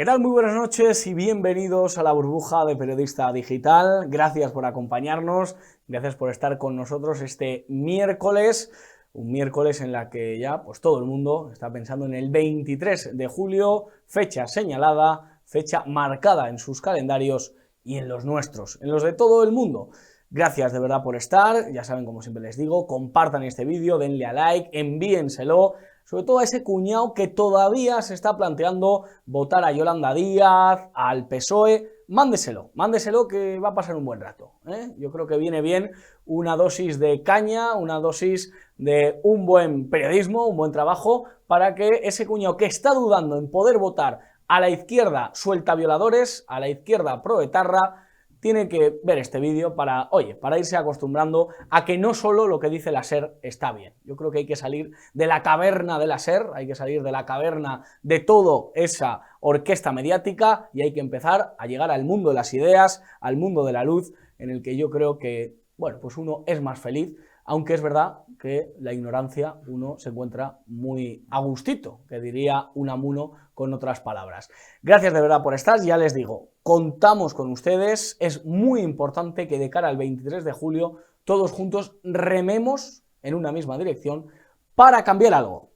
tal? Muy buenas noches y bienvenidos a la burbuja de Periodista Digital. Gracias por acompañarnos, gracias por estar con nosotros este miércoles, un miércoles en la que ya pues todo el mundo está pensando en el 23 de julio, fecha señalada, fecha marcada en sus calendarios y en los nuestros, en los de todo el mundo. Gracias de verdad por estar, ya saben, como siempre les digo, compartan este vídeo, denle a like, envíenselo, sobre todo a ese cuñado que todavía se está planteando votar a Yolanda Díaz, al PSOE, mándeselo que va a pasar un buen rato, ¿eh? Yo creo que viene bien una dosis de caña, una dosis de un buen periodismo, un buen trabajo, para que ese cuñado que está dudando en poder votar a la izquierda suelta violadores, a la izquierda proetarra, tiene que ver este vídeo para, para irse acostumbrando a que no solo lo que dice la SER está bien. Yo creo que hay que salir de la caverna de la SER, hay que salir de la caverna de toda esa orquesta mediática y hay que empezar a llegar al mundo de las ideas, al mundo de la luz, en el que yo creo que, bueno, pues uno es más feliz, aunque es verdad que la ignorancia uno se encuentra muy a gustito, que diría Unamuno con otras palabras. Gracias de verdad por estar, ya les digo, contamos con ustedes, es muy importante que de cara al 23 de julio todos juntos rememos en una misma dirección para cambiar algo.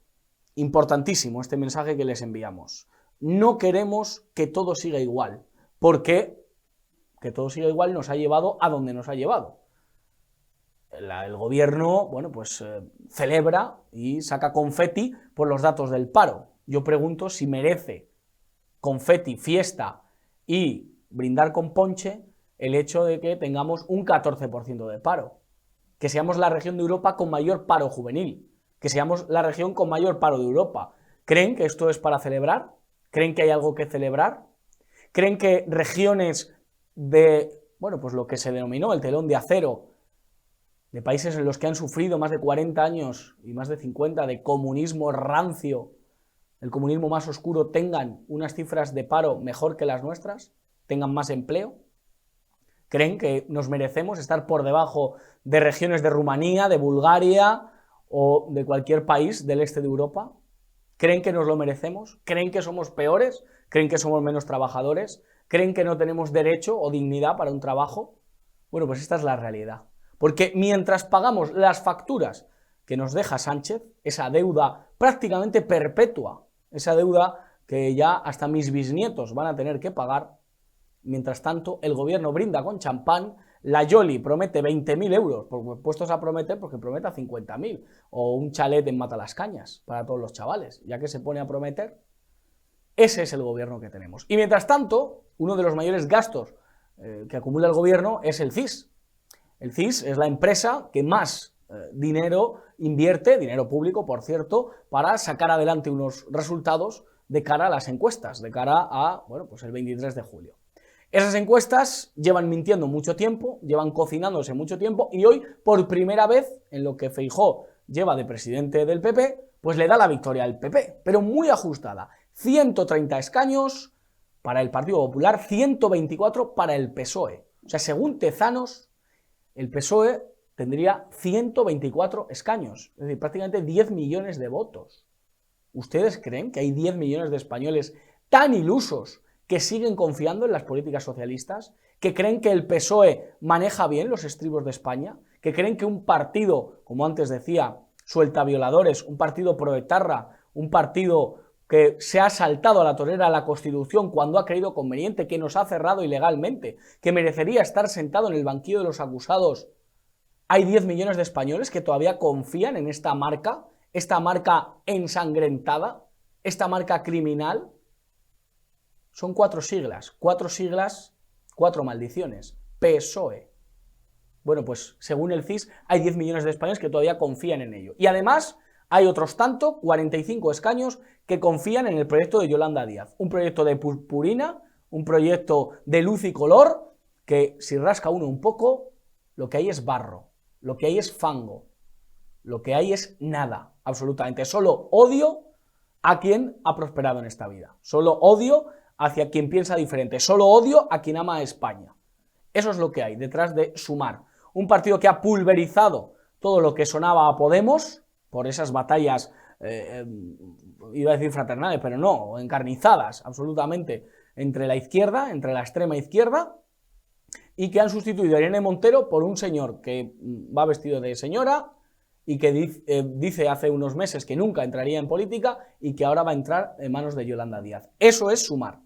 Importantísimo este mensaje que les enviamos. No queremos que todo siga igual, porque que todo siga igual nos ha llevado a donde nos ha llevado. El gobierno, bueno, pues celebra y saca confeti por los datos del paro. Yo pregunto si merece confeti, fiesta y brindar con ponche el hecho de que tengamos un 14% de paro, que seamos la región de Europa con mayor paro juvenil, que seamos la región con mayor paro de Europa. ¿Creen que esto es para celebrar? ¿Creen que hay algo que celebrar? ¿Creen que regiones de, bueno, pues lo que se denominó el telón de acero, de países en los que han sufrido más de 40 años y más de 50 de comunismo rancio, el comunismo más oscuro, tengan unas cifras de paro mejor que las nuestras, tengan más empleo? ¿Creen que nos merecemos estar por debajo de regiones de Rumanía, de Bulgaria o de cualquier país del este de Europa? ¿Creen que nos lo merecemos? ¿Creen que somos peores? ¿Creen que somos menos trabajadores? ¿Creen que no tenemos derecho o dignidad para un trabajo? Bueno, pues esta es la realidad. Porque mientras pagamos las facturas que nos deja Sánchez, esa deuda prácticamente perpetua, esa deuda que ya hasta mis bisnietos van a tener que pagar, mientras tanto el gobierno brinda con champán, la Yoli promete 20.000 euros, puestos a prometer porque prometa 50.000, o un chalet en Matalascañas para todos los chavales, ya que se pone a prometer. Ese es el gobierno que tenemos. Y mientras tanto, uno de los mayores gastos que acumula el gobierno es el CIS. El CIS es la empresa que más dinero invierte, dinero público, por cierto, para sacar adelante unos resultados de cara a las encuestas, de cara a, bueno, pues el 23 de julio. Esas encuestas llevan mintiendo mucho tiempo, llevan cocinándose mucho tiempo y hoy, por primera vez, en lo que Feijóo lleva de presidente del PP, pues le da la victoria al PP, pero muy ajustada. 130 escaños para el Partido Popular, 124 para el PSOE. O sea, según Tezanos, el PSOE tendría 124 escaños, es decir, prácticamente 10 millones de votos. ¿Ustedes creen que hay 10 millones de españoles tan ilusos que siguen confiando en las políticas socialistas, que creen que el PSOE maneja bien los estribos de España, que creen que un partido, como antes decía, suelta violadores, un partido proetarra, un partido que se ha saltado a la torera a la Constitución cuando ha creído conveniente, que nos ha cerrado ilegalmente, que merecería estar sentado en el banquillo de los acusados? Hay 10 millones de españoles que todavía confían en esta marca ensangrentada, esta marca criminal. Son 4 siglas, 4 maldiciones, PSOE. Bueno, pues según el CIS hay 10 millones de españoles que todavía confían en ello. Y además hay otros tanto, 45 escaños, que confían en el proyecto de Yolanda Díaz. Un proyecto de purpurina, un proyecto de luz y color, que si rasca uno un poco, lo que hay es barro, lo que hay es fango, lo que hay es nada, absolutamente. Solo odio a quien ha prosperado en esta vida, solo odio hacia quien piensa diferente, solo odio a quien ama a España. Eso es lo que hay detrás de Sumar, un partido que ha pulverizado todo lo que sonaba a Podemos por esas batallas, iba a decir fraternales, pero no, encarnizadas absolutamente, entre la izquierda, entre la extrema izquierda, y que han sustituido a Irene Montero por un señor que va vestido de señora y que dice hace unos meses que nunca entraría en política y que ahora va a entrar en manos de Yolanda Díaz. Eso es Sumar,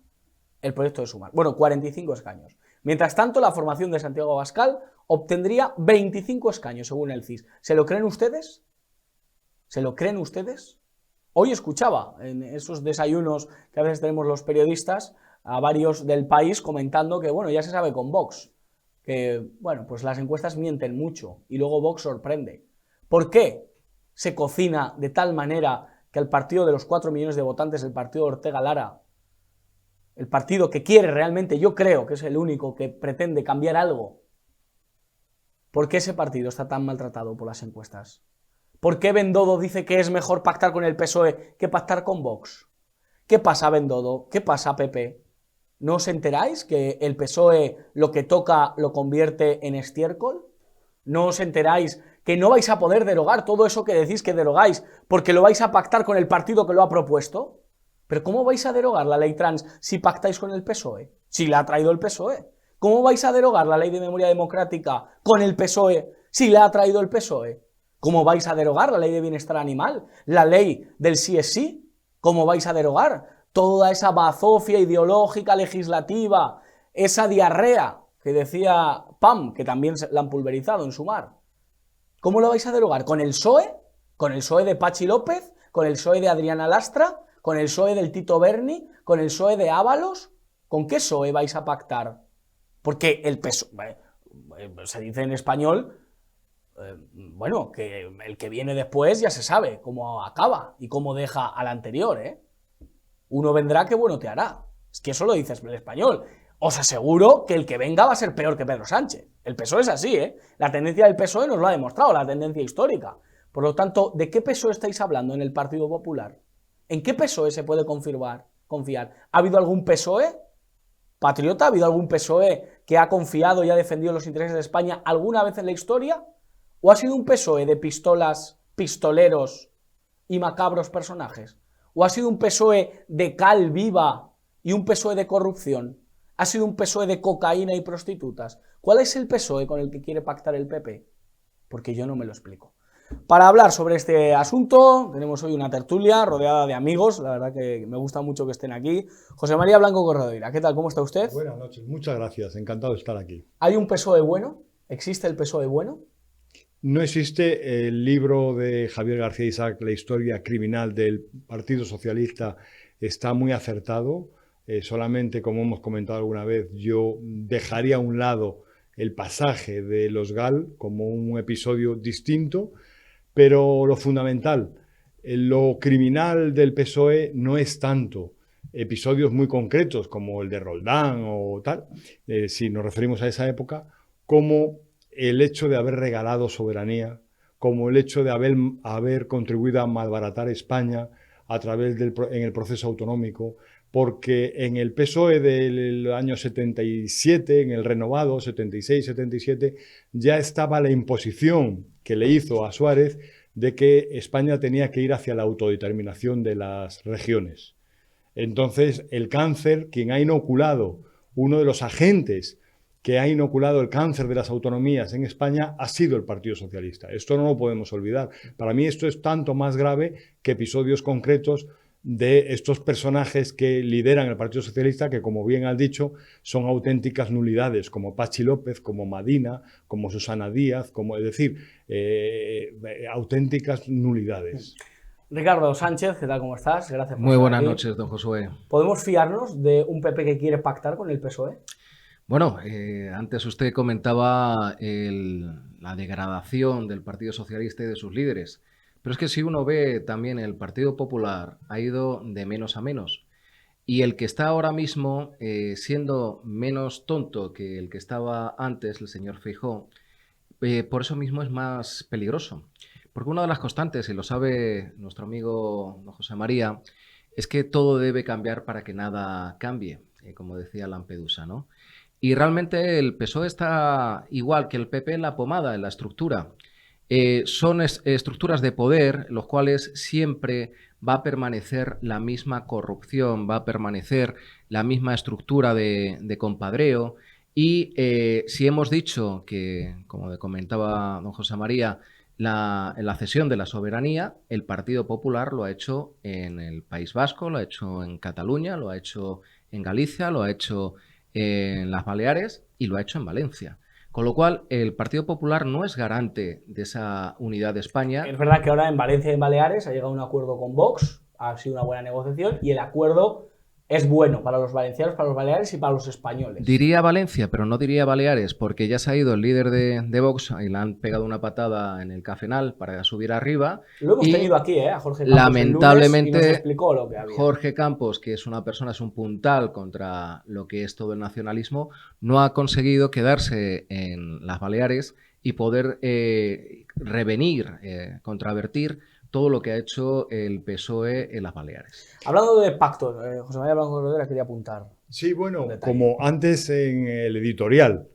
el proyecto de Sumar. Bueno, 45 escaños. Mientras tanto, la formación de Santiago Abascal obtendría 25 escaños, según el CIS. ¿Se lo creen ustedes? ¿Se lo creen ustedes? Hoy escuchaba en esos desayunos que a veces tenemos los periodistas a varios del país comentando que, bueno, ya se sabe con Vox, que, bueno, pues las encuestas mienten mucho y luego Vox sorprende. ¿Por qué se cocina de tal manera que el partido de los 4 millones de votantes, el partido de Ortega Lara, el partido que quiere realmente, yo creo que es el único que pretende cambiar algo, ¿por qué ese partido está tan maltratado por las encuestas? ¿Por qué Bendodo dice que es mejor pactar con el PSOE que pactar con Vox? ¿Qué pasa, Bendodo? ¿Qué pasa, Pepe? ¿No os enteráis que el PSOE lo que toca lo convierte en estiércol? ¿No os enteráis que no vais a poder derogar todo eso que decís que derogáis porque lo vais a pactar con el partido que lo ha propuesto? ¿Pero cómo vais a derogar la ley trans si pactáis con el PSOE? Si la ha traído el PSOE. ¿Cómo vais a derogar la ley de memoria democrática con el PSOE si la ha traído el PSOE? ¿Cómo vais a derogar la ley de bienestar animal? ¿La ley del sí es sí? ¿Cómo vais a derogar toda esa bazofia ideológica legislativa, esa diarrea que decía PAM, que también la han pulverizado en Sumar? ¿Cómo lo vais a derogar? ¿Con el PSOE? ¿Con el PSOE de Pachi López? ¿Con el PSOE de Adriana Lastra? ¿Con el PSOE del Tito Berni? ¿Con el PSOE de Ábalos? ¿Con qué PSOE vais a pactar? Porque el PSOE, se dice en español, bueno, que el que viene después ya se sabe cómo acaba y cómo deja al anterior, ¿eh? Uno vendrá que bueno te hará. Es que eso lo dices en español. Os aseguro que el que venga va a ser peor que Pedro Sánchez. El PSOE es así, ¿eh? La tendencia del PSOE nos lo ha demostrado, la tendencia histórica. Por lo tanto, ¿de qué PSOE estáis hablando en el Partido Popular? ¿En qué PSOE se puede confiar? ¿Ha habido algún PSOE patriota? ¿Ha habido algún PSOE que ha confiado y ha defendido los intereses de España alguna vez en la historia? ¿O ha sido un PSOE de pistolas, pistoleros y macabros personajes? ¿O ha sido un PSOE de cal viva y un PSOE de corrupción? ¿Ha sido un PSOE de cocaína y prostitutas? ¿Cuál es el PSOE con el que quiere pactar el PP? Porque yo no me lo explico. Para hablar sobre este asunto, tenemos hoy una tertulia rodeada de amigos, la verdad que me gusta mucho que estén aquí. José María Blanco Corredoira, ¿qué tal? ¿Cómo está usted? Buenas noches, muchas gracias, encantado de estar aquí. ¿Hay un PSOE bueno? ¿Existe el PSOE bueno? No existe el libro de Javier García Isaac, La historia criminal del Partido Socialista, está muy acertado. Solamente, como hemos comentado alguna vez, yo dejaría a un lado el pasaje de los GAL como un episodio distinto, pero lo fundamental, lo criminal del PSOE no es tanto episodios muy concretos como el de Roldán o tal, si nos referimos a esa época, como el hecho de haber regalado soberanía, como el hecho de haber contribuido a malbaratar España a través en el proceso autonómico, porque en el PSOE del año 77, en el renovado 76-77, ya estaba la imposición que le hizo a Suárez de que España tenía que ir hacia la autodeterminación de las regiones. Entonces, el cáncer, quien ha inoculado, uno de los agentes que ha inoculado el cáncer de las autonomías en España ha sido el Partido Socialista. Esto no lo podemos olvidar. Para mí esto es tanto más grave que episodios concretos de estos personajes que lideran el Partido Socialista, que, como bien has dicho, son auténticas nulidades, como Pachi López, como Madina, como Susana Díaz, es decir, auténticas nulidades. Ricardo Sánchez, ¿qué tal? ¿Cómo estás? Gracias por Muy estar buenas aquí. noches, don Josué. ¿Podemos fiarnos de un PP que quiere pactar con el PSOE? Bueno, antes usted comentaba la degradación del Partido Socialista y de sus líderes, pero es que si uno ve también el Partido Popular ha ido de menos a menos, y el que está ahora mismo siendo menos tonto que el que estaba antes, el señor Feijóo, por eso mismo es más peligroso, porque una de las constantes, y lo sabe nuestro amigo don José María, es que todo debe cambiar para que nada cambie, como decía Lampedusa, ¿no? Y realmente el PSOE está igual que el PP en la pomada, en la estructura. Son estructuras de poder, los cuales siempre va a permanecer la misma corrupción, va a permanecer la misma estructura de compadreo. Y si hemos dicho que, como comentaba don José María, la cesión de la soberanía, el Partido Popular lo ha hecho en el País Vasco, lo ha hecho en Cataluña, lo ha hecho en Galicia, lo ha hecho en las Baleares y lo ha hecho en Valencia. Con lo cual, el Partido Popular no es garante de esa unidad de España. Es verdad que ahora en Valencia y en Baleares ha llegado a un acuerdo con Vox, ha sido una buena negociación y el acuerdo es bueno para los valencianos, para los baleares y para los españoles. Diría Valencia, pero no diría Baleares, porque ya se ha ido el líder de Vox y le han pegado una patada en el Cafenal para subir arriba. Lo hemos tenido aquí, a Jorge Campos lamentablemente, el lunes y nos explicó lo que había. Jorge Campos, que es una persona, es un puntal contra lo que es todo el nacionalismo, no ha conseguido quedarse en las Baleares y poder revenir, contravertir todo lo que ha hecho el PSOE en las Baleares. Hablando de pactos, José María Blanco Rodera quería apuntar. Sí, bueno, como antes en el editorial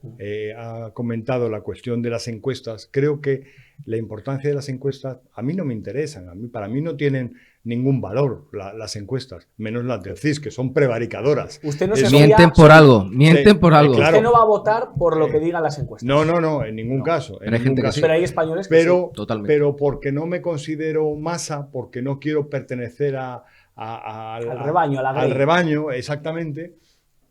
ha comentado la cuestión de las encuestas, creo que la importancia de las encuestas a mí no me interesan, para mí no tienen ningún valor las encuestas, menos las del CIS, que son prevaricadoras. Usted no se mienten por algo, mienten por algo. Claro. Usted no va a votar por lo que digan las encuestas. No, en ningún caso. Pero hay gente que sí. Pero hay españoles que sí. Totalmente. Pero porque no me considero masa, porque no quiero pertenecer al rebaño, al rebaño, exactamente.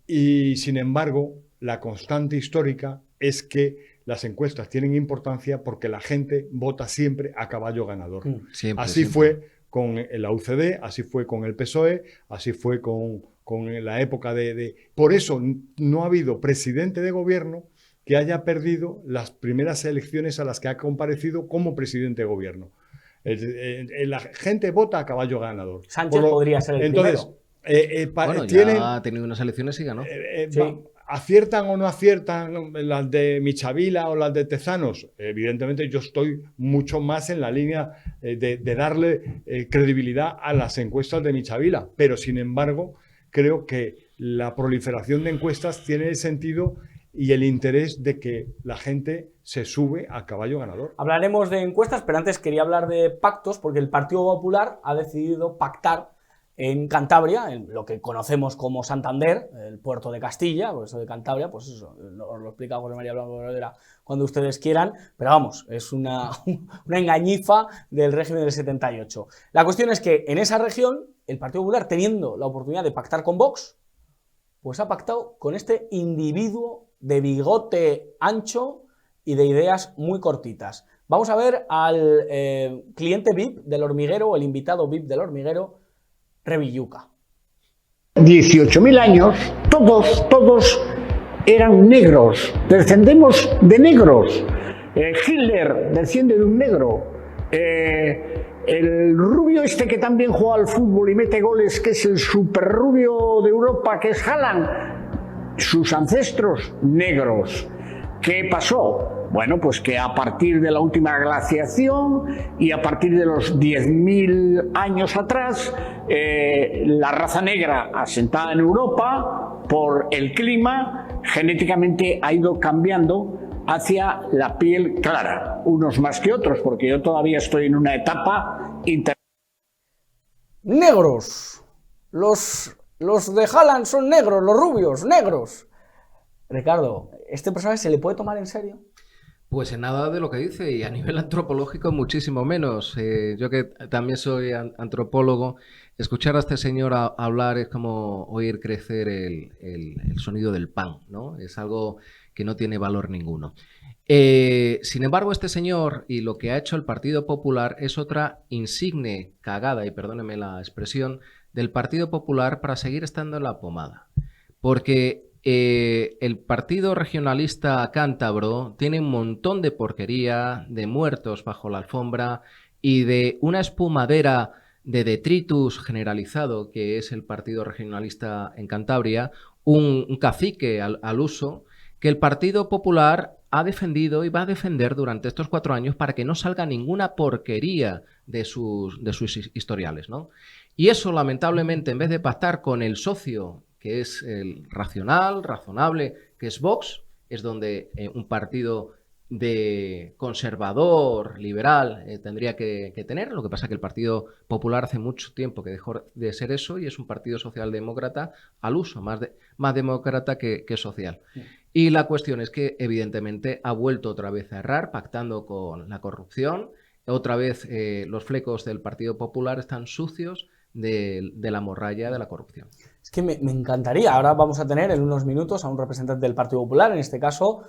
Y sin embargo, la constante histórica es que las encuestas tienen importancia porque la gente vota siempre a caballo ganador. Siempre, así siempre. fue con la UCD, así fue con el PSOE, así fue con la época Por eso no ha habido presidente de gobierno que haya perdido las primeras elecciones a las que ha comparecido como presidente de gobierno. La gente vota a caballo ganador. Sánchez podría ser el primero. Bueno, ya ha tenido unas elecciones y ganó. Sí. ¿Aciertan o no aciertan las de Michavila o las de Tezanos? Evidentemente yo estoy mucho más en la línea de darle credibilidad a las encuestas de Michavila, pero sin embargo creo que la proliferación de encuestas tiene el sentido y el interés de que la gente se sube a caballo ganador. Hablaremos de encuestas, pero antes quería hablar de pactos, porque el Partido Popular ha decidido pactar en Cantabria, en lo que conocemos como Santander, el puerto de Castilla, por eso de Cantabria, pues eso, os lo explica José María Blanco Rodera cuando ustedes quieran, pero vamos, es una engañifa del régimen del 78. La cuestión es que en esa región, el Partido Popular, teniendo la oportunidad de pactar con Vox, pues ha pactado con este individuo de bigote ancho y de ideas muy cortitas. Vamos a ver al cliente VIP del hormiguero, o el invitado VIP del hormiguero, Revilluca. 18.000 años, todos eran negros, descendemos de negros. Hitler desciende de un negro. El rubio este que también juega al fútbol y mete goles, que es el super rubio de Europa, que es Haaland, sus ancestros negros. ¿Qué pasó? Bueno, pues que a partir de la última glaciación y a partir de los 10.000 años atrás, la raza negra asentada en Europa por el clima genéticamente ha ido cambiando hacia la piel clara, unos más que otros, porque yo todavía estoy en una etapa Negros. Los de Haaland son negros, los rubios, negros. Ricardo, ¿este personaje se le puede tomar en serio? Pues en nada de lo que dice, y a nivel antropológico muchísimo menos. Yo que también soy antropólogo, escuchar a este señor hablar es como oír crecer el sonido del pan, ¿no? Es algo que no tiene valor ninguno. Sin embargo, este señor y lo que ha hecho el Partido Popular es otra insigne cagada, y perdóneme la expresión, del Partido Popular para seguir estando en la pomada. Porque el Partido Regionalista Cántabro tiene un montón de porquería, de muertos bajo la alfombra y de una espumadera de detritus generalizado que es el Partido Regionalista en Cantabria, un cacique al uso que el Partido Popular ha defendido y va a defender durante estos 4 años para que no salga ninguna porquería de sus historiales, ¿no? Y eso, lamentablemente, en vez de pactar con el socio que es el racional, razonable, que es Vox, es donde un partido de conservador, liberal, tendría que tener. Lo que pasa es que el Partido Popular hace mucho tiempo que dejó de ser eso y es un partido socialdemócrata al uso, más demócrata que social. Y la cuestión es que, evidentemente, ha vuelto otra vez a errar, pactando con la corrupción. Otra vez los flecos del Partido Popular están sucios de la morralla de la corrupción. Es que me encantaría. Ahora vamos a tener en unos minutos a un representante del Partido Popular, en este caso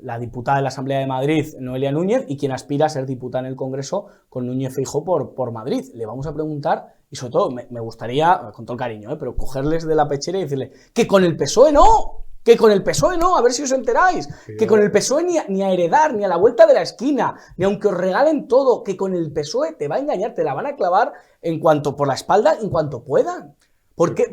la diputada de la Asamblea de Madrid, Noelia Núñez, y quien aspira a ser diputada en el Congreso con Núñez Feijóo por Madrid. Le vamos a preguntar, y sobre todo me gustaría, con todo el cariño, pero cogerles de la pechera y decirle que con el PSOE no. Que con el PSOE no, a ver si os enteráis, que con el PSOE ni a heredar, ni a la vuelta de la esquina, ni aunque os regalen todo, que con el PSOE te va a engañar, te la van a clavar por la espalda en cuanto puedan. ¿Por qué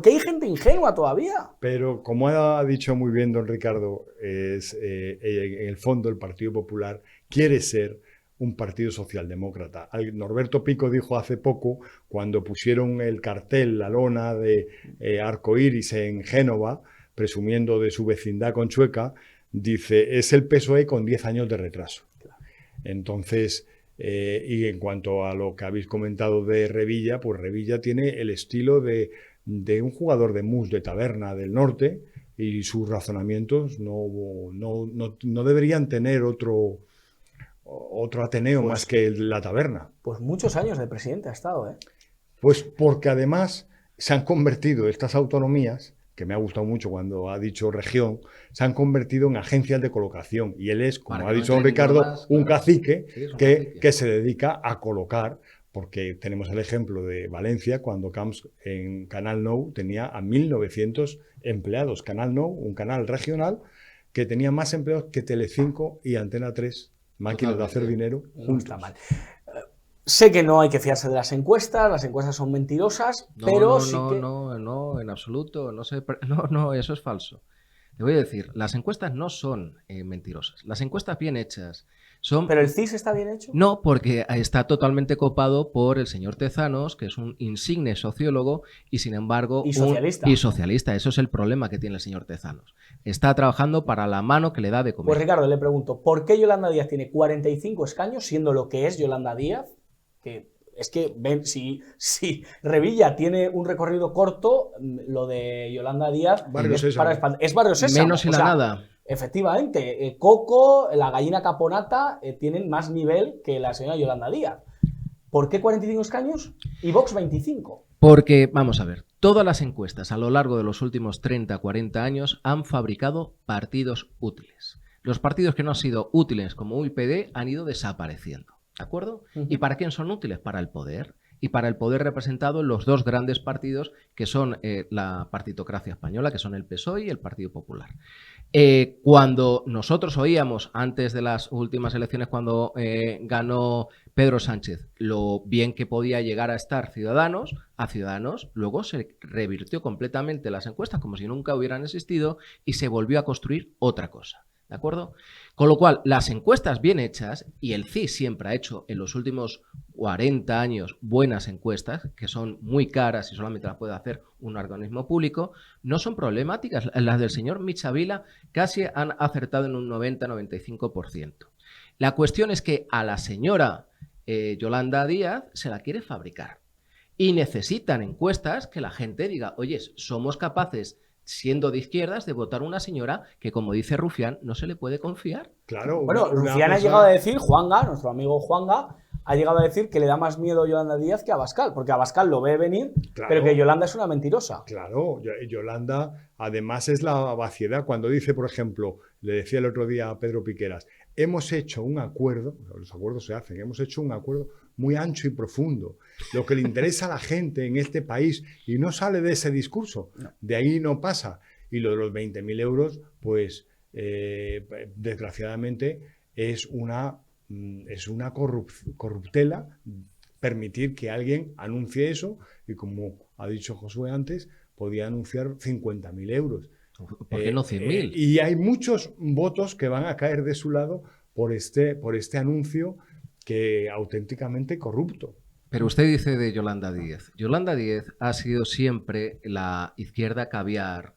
hay gente ingenua todavía? Pero como ha dicho muy bien don Ricardo, en el fondo el Partido Popular quiere ser un partido socialdemócrata. Norberto Pico dijo hace poco, cuando pusieron el cartel, la lona de arcoíris en Génova, presumiendo de su vecindad con Chueca, dice, es el PSOE con 10 años de retraso. Entonces, y en cuanto a lo que habéis comentado de Revilla, pues Revilla tiene el estilo de un jugador de mus de taberna del norte y sus razonamientos no deberían tener otro Ateneo más que la taberna. Pues muchos años de presidente ha estado, ¿eh? Pues porque además se han convertido estas autonomías, que me ha gustado mucho cuando ha dicho región, se han convertido en agencias de colocación. Y él es, como ha dicho don Ricardo, un cacique que se dedica a colocar, porque tenemos el ejemplo de Valencia, cuando Camps en Canal Nou tenía a 1.900 empleados. Canal Nou, un canal regional, que tenía más empleados que Telecinco y Antena 3, máquinas de hacer dinero juntos. No está mal. Sé que no hay que fiarse de las encuestas son mentirosas, pero sí que... No, en absoluto, no, eso es falso. Te voy a decir, las encuestas no son mentirosas, las encuestas bien hechas son... ¿Pero el CIS está bien hecho? No, porque está totalmente copado por el señor Tezanos, que es un insigne sociólogo y sin embargo... Y socialista. Y socialista, eso es el problema que tiene el señor Tezanos. Está trabajando para la mano que le da de comer. Pues Ricardo, le pregunto, ¿por qué Yolanda Díaz tiene 45 escaños siendo lo que es Yolanda Díaz? Que es que ven, si Revilla tiene un recorrido corto, lo de Yolanda Díaz es Barrio Sésamo. Menos y la nada. Efectivamente, Coco, la gallina caponata tienen más nivel que la señora Yolanda Díaz. ¿Por qué 45 escaños y Vox 25? Porque, vamos a ver, todas las encuestas a lo largo de los últimos 30, 40 años han fabricado partidos útiles. Los partidos que no han sido útiles como UPyD han ido desapareciendo. ¿De acuerdo? ¿Y para quién son útiles? Para el poder. Y para el poder representado en los dos grandes partidos que son la partitocracia española, que son el PSOE y el Partido Popular. Cuando nosotros oíamos, antes de las últimas elecciones, cuando ganó Pedro Sánchez, lo bien que podía llegar a estar Ciudadanos, luego se revirtió completamente las encuestas como si nunca hubieran existido y se volvió a construir otra cosa. ¿De acuerdo? Con lo cual, las encuestas bien hechas, y el CIS siempre ha hecho en los últimos 40 años buenas encuestas, que son muy caras y solamente las puede hacer un organismo público, no son problemáticas. Las del señor Michavila casi han acertado en un 90-95%. La cuestión es que a la señora Yolanda Díaz se la quiere fabricar. Y necesitan encuestas que la gente diga, oye, somos capaces, siendo de izquierdas, de votar una señora que, como dice Rufián, no se le puede confiar. Claro. Bueno, Rufián ha llegado a decir, Juanga, nuestro amigo Juanga, ha llegado a decir que le da más miedo a Yolanda Díaz que a Abascal, porque Abascal lo ve venir, claro, pero que Yolanda es una mentirosa. Claro, Yolanda además es la vaciedad. Cuando dice, por ejemplo, le decía el otro día a Pedro Piqueras, hemos hecho un acuerdo, los acuerdos se hacen, hemos hecho un acuerdo muy ancho y profundo, lo que le interesa a la gente en este país, y no sale de ese discurso, de ahí no pasa. Y lo de los 20.000 euros, pues desgraciadamente es una corruptela permitir que alguien anuncie eso, y como ha dicho Josué antes, podía anunciar 50.000 euros. ¿Por qué no 100.000? Y hay muchos votos que van a caer de su lado por este anuncio que auténticamente corrupto. Pero usted dice de Yolanda Díaz. Yolanda Díaz ha sido siempre la izquierda caviar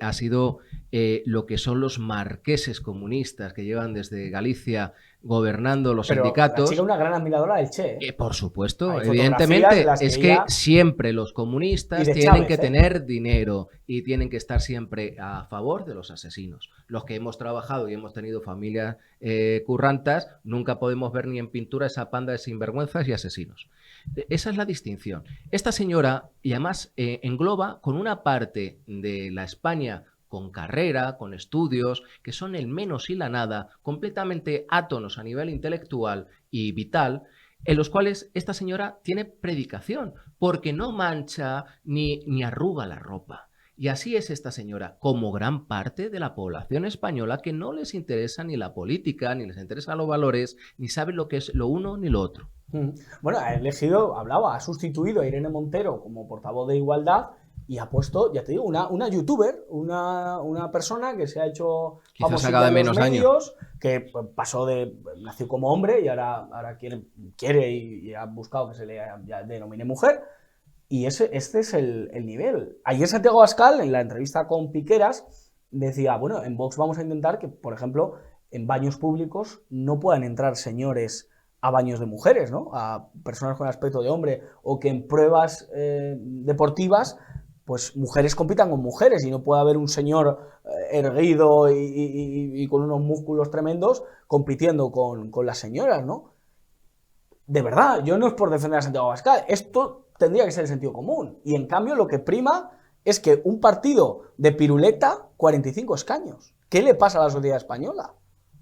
ha sido lo que son los marqueses comunistas que llevan desde Galicia gobernando los Pero sindicatos. la chica es una gran admiradora del Che. Por supuesto, Hay evidentemente, fotografías en las es que que ella- siempre los comunistas Y de tienen Chávez, que ¿eh? tener dinero y tienen que estar siempre a favor de los asesinos. Los que hemos trabajado y hemos tenido familias currantas, nunca podemos ver ni en pintura esa panda de sinvergüenzas y asesinos. Esa es la distinción. Esta señora, y además engloba con una parte de la España con carrera, con estudios, que son el menos y la nada, completamente átonos a nivel intelectual y vital, en los cuales esta señora tiene predicación, porque no mancha ni arruga la ropa. Y así es esta señora, como gran parte de la población española que no les interesa ni la política, ni les interesan los valores, ni saben lo que es lo uno ni lo otro. Bueno, ha elegido, ha sustituido a Irene Montero como portavoz de Igualdad y ha puesto, ya te digo, una youtuber, una persona que se ha hecho Quizás famosita haga de en los menos daño. medios, que nació como hombre y ahora quiere y ha buscado que se le denomine mujer. Y este es el nivel. Ayer Santiago Abascal, en la entrevista con Piqueras, decía, bueno, en Vox vamos a intentar que, por ejemplo, en baños públicos no puedan entrar señores a baños de mujeres, ¿no? A personas con aspecto de hombre, o que en pruebas deportivas pues mujeres compitan con mujeres y no puede haber un señor erguido y con unos músculos tremendos compitiendo con las señoras, ¿no? De verdad, yo no es por defender a Santiago Abascal, esto tendría que ser el sentido común. Y en cambio lo que prima es que un partido de piruleta, 45 escaños. ¿Qué le pasa a la sociedad española?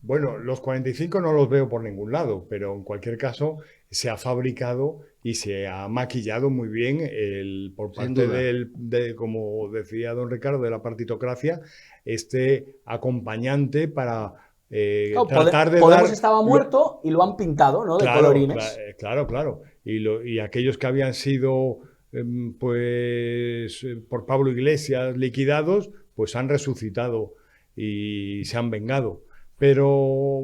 Bueno, los 45 no los veo por ningún lado, pero en cualquier caso se ha fabricado y se ha maquillado muy bien por parte como decía don Ricardo, de la partitocracia, este acompañte para Claro, tratar de Podemos dar... estaba muerto y lo han pintado, ¿no? De Claro, colorines. claro. Y aquellos que habían sido por Pablo Iglesias liquidados, pues han resucitado y se han vengado. Pero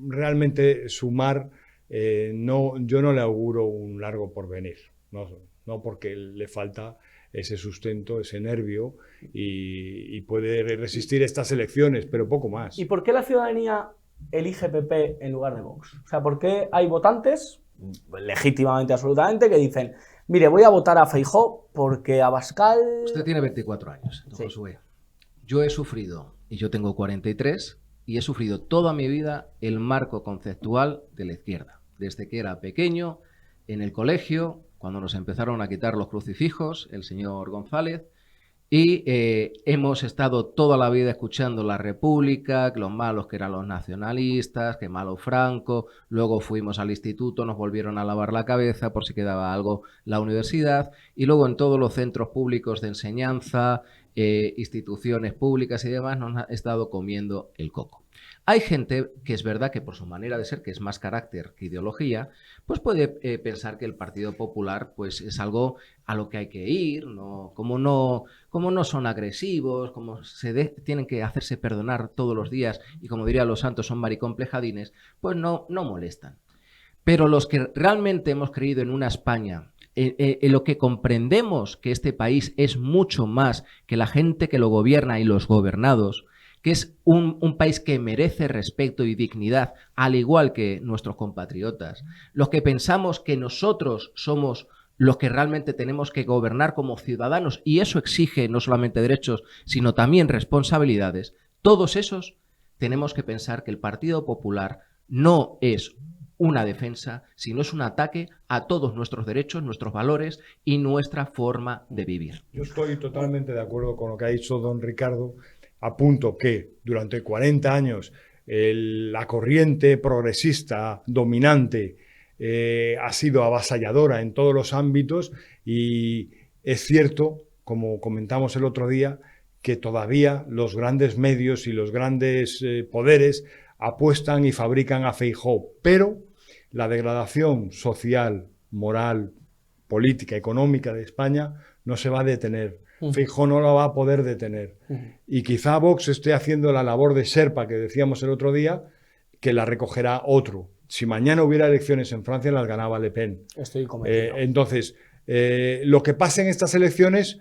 realmente Sumar, yo no le auguro un largo porvenir, no porque le falta ese sustento, ese nervio y puede resistir estas elecciones, pero poco más. ¿Y por qué la ciudadanía elige PP en lugar de Vox? O sea, ¿por qué hay votantes, legítimamente, absolutamente, que dicen, mire, voy a votar a Feijóo porque Abascal... Usted tiene 24 años, don Sí. Josué. Yo he sufrido, y yo tengo 43, y he sufrido toda mi vida el marco conceptual de la izquierda. Desde que era pequeño, en el colegio, cuando nos empezaron a quitar los crucifijos, el señor González, y hemos estado toda la vida escuchando la República, que los malos que eran los nacionalistas, que malo Franco, luego fuimos al instituto, nos volvieron a lavar la cabeza por si quedaba algo la universidad, y luego en todos los centros públicos de enseñanza, instituciones públicas y demás, nos ha estado comiendo el coco. Hay gente que es verdad que por su manera de ser, que es más carácter que ideología, pues puede pensar que el Partido Popular pues es algo a lo que hay que ir, como no son agresivos, como tienen que hacerse perdonar todos los días y como dirían los santos son maricomplejadines, pues no molestan. Pero los que realmente hemos creído en una España, en lo que comprendemos que este país es mucho más que la gente que lo gobierna y los gobernados, que es un país que merece respeto y dignidad, al igual que nuestros compatriotas. Los que pensamos que nosotros somos los que realmente tenemos que gobernar como ciudadanos, y eso exige no solamente derechos, sino también responsabilidades, todos esos tenemos que pensar que el Partido Popular no es una defensa, sino es un ataque a todos nuestros derechos, nuestros valores y nuestra forma de vivir. Yo estoy totalmente de acuerdo con lo que ha dicho don Ricardo. Apunto que durante 40 años la corriente progresista dominante ha sido avasalladora en todos los ámbitos y es cierto, como comentamos el otro día, que todavía los grandes medios y los grandes poderes apuestan y fabrican a Feijóo, pero la degradación social, moral, política, económica de España no se va a detener. Feijóo no la va a poder detener. Y quizá Vox esté haciendo la labor de Sherpa que decíamos el otro día, que la recogerá otro. Si mañana hubiera elecciones en Francia, las ganaba Le Pen. Estoy convencido. Entonces, lo que pase en estas elecciones